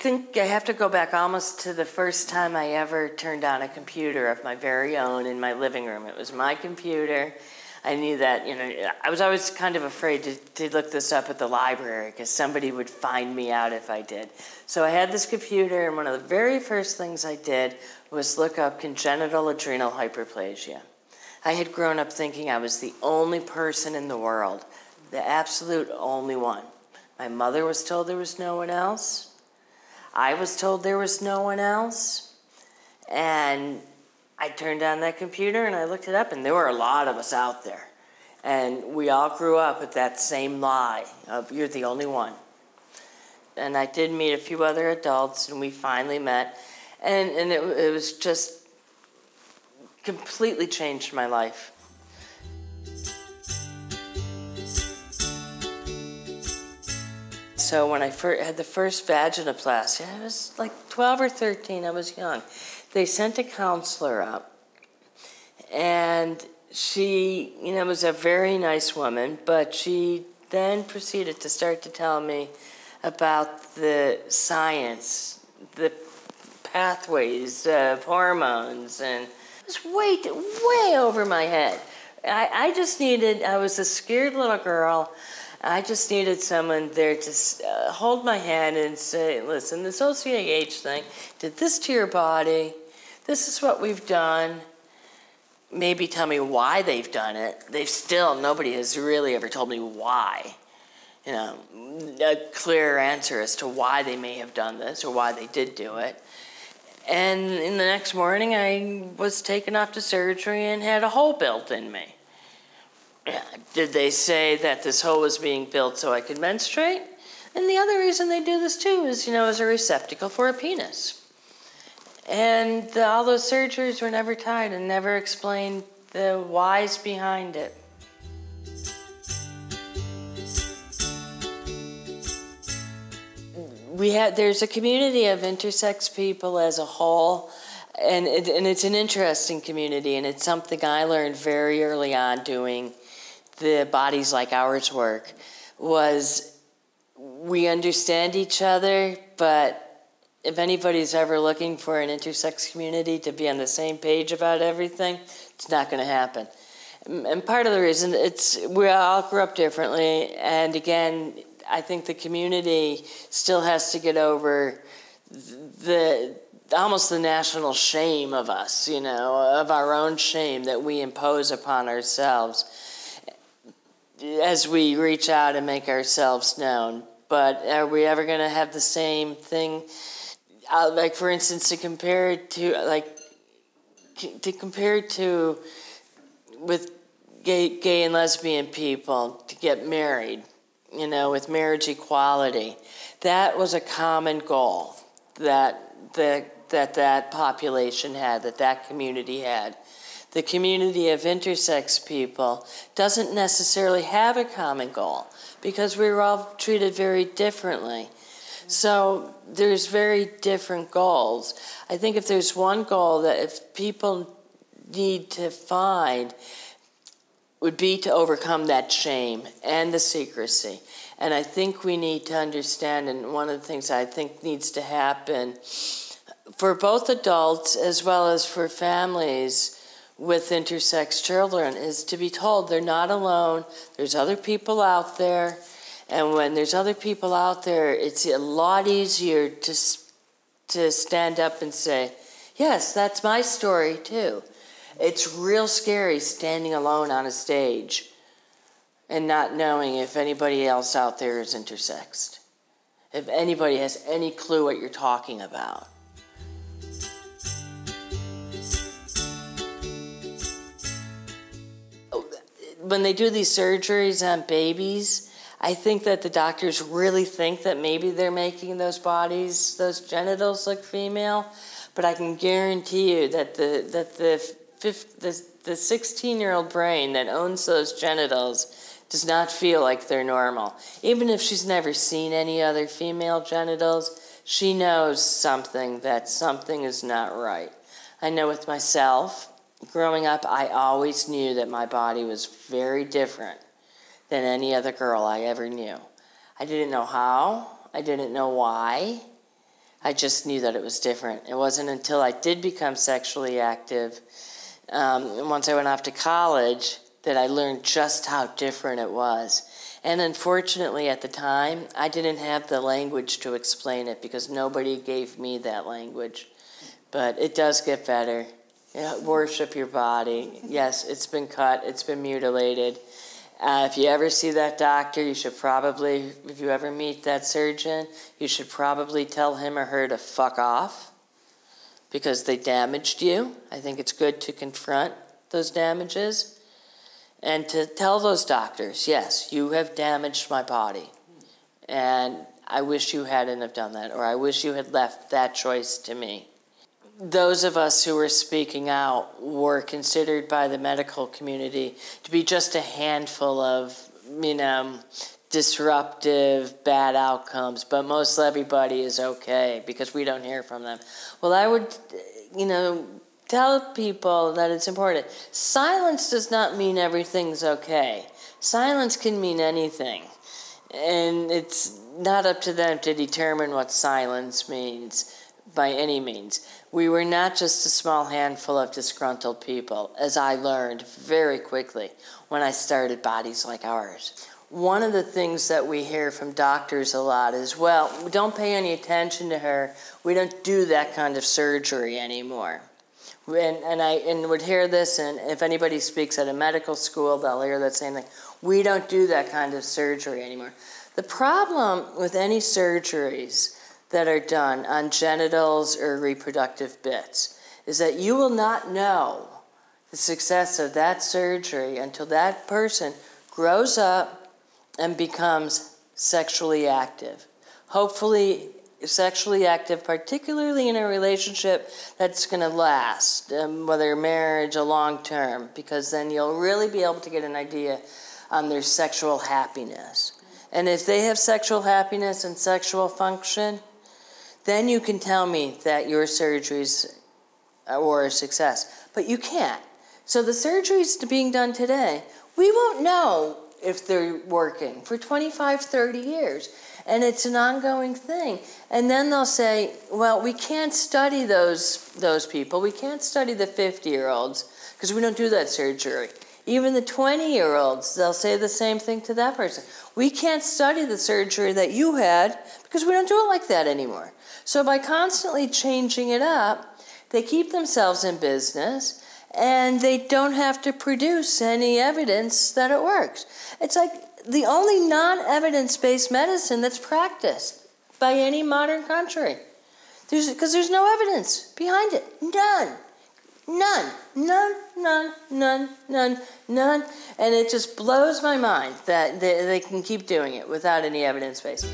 think I have to go back almost to the first time I ever turned on a computer of my very own in my living room. It was my computer. I knew that, I was always kind of afraid to look this up at the library because somebody would find me out if I did. So I had this computer, and one of the very first things I did was look up congenital adrenal hyperplasia. I had grown up thinking I was the only person in the world, the absolute only one. My mother was told there was no one else. I was told there was no one else. And I turned on that computer and I looked it up, and there were a lot of us out there. And we all grew up with that same lie of you're the only one. And I did meet a few other adults, and we finally met. And it was just completely changed my life. So when I had the first vaginoplasty, I was like 12 or 13, I was young. They sent a counselor up, and she, was a very nice woman, but she then proceeded to start to tell me about the science, the pathways of hormones, and it was way over my head. I was a scared little girl. I just needed someone there to hold my hand and say, listen, this OCAH thing did this to your body. This is what we've done. Maybe tell me why they've done it. Nobody has really ever told me why. A clear answer as to why they may have done this or why they did do it. And in the next morning, I was taken off to surgery and had a hole built in me. Did they say that this hole was being built so I could menstruate? And the other reason they do this too is, as a receptacle for a penis. And all those surgeries were never tied and never explained the whys behind it. There's a community of intersex people as a whole, and it's an interesting community, and it's something I learned very early on doing the Bodies Like Ours work, was we understand each other, but if anybody's ever looking for an intersex community to be on the same page about everything, it's not going to happen. And part of the reason, we all grew up differently, and again, I think the community still has to get over almost the national shame of us, of our own shame that we impose upon ourselves as we reach out and make ourselves known. But are we ever going to have the same thing? Like, for instance, to compare it to with gay and lesbian people to get married, with marriage equality. That was a common goal that population had, that community had. The community of intersex people doesn't necessarily have a common goal because we were all treated very differently. So there's very different goals. I think if there's one goal that if people need to find would be to overcome that shame and the secrecy. And I think we need to understand, and one of the things I think needs to happen for both adults as well as for families with intersex children is to be told they're not alone, there's other people out there, and when there's other people out there, it's a lot easier to stand up and say, yes, that's my story too. It's real scary standing alone on a stage and not knowing if anybody else out there is intersexed, if anybody has any clue what you're talking about. When they do these surgeries on babies, I think that the doctors really think that maybe they're making those bodies, those genitals look female, but I can guarantee you that the 16-year-old brain that owns those genitals does not feel like they're normal. Even if she's never seen any other female genitals, she knows that something is not right. I know with myself, growing up, I always knew that my body was very different than any other girl I ever knew. I didn't know how. I didn't know why. I just knew that it was different. It wasn't until I did become sexually active, once I went off to college, that I learned just how different it was. And unfortunately, at the time, I didn't have the language to explain it because nobody gave me that language. But it does get better. Worship your body. Yes, it's been cut. It's been mutilated. If you ever see that doctor, you should probably, if you ever meet that surgeon, you should probably tell him or her to fuck off because they damaged you. I think it's good to confront those damages and to tell those doctors, yes, you have damaged my body, and I wish you hadn't have done that, or I wish you had left that choice to me. Those of us who were speaking out were considered by the medical community to be just a handful of, disruptive, bad outcomes, but most everybody is okay because we don't hear from them. Well, I would, tell people that it's important. Silence does not mean everything's okay. Silence can mean anything. And it's not up to them to determine what silence means by any means. We were not just a small handful of disgruntled people, as I learned very quickly when I started Bodies Like Ours. One of the things that we hear from doctors a lot is, well, don't pay any attention to her. We don't do that kind of surgery anymore. And I would hear this, and if anybody speaks at a medical school, they'll hear that same thing. We don't do that kind of surgery anymore. The problem with any surgeries that are done on genitals or reproductive bits is that you will not know the success of that surgery until that person grows up and becomes sexually active. Hopefully sexually active, particularly in a relationship that's going to last, whether marriage or long term, because then you'll really be able to get an idea on their sexual happiness. And if they have sexual happiness and sexual function, then you can tell me that your surgeries were a success. But you can't. So the surgeries being done today, we won't know if they're working for 25, 30 years. And it's an ongoing thing. And then they'll say, well, we can't study those people. We can't study the 50-year-olds because we don't do that surgery. Even the 20-year-olds, they'll say the same thing to that person. We can't study the surgery that you had because we don't do it like that anymore. So by constantly changing it up, they keep themselves in business and they don't have to produce any evidence that it works. It's like the only non-evidence-based medicine that's practiced by any modern country. Because there's no evidence behind it. None. And it just blows my mind that they can keep doing it without any evidence base.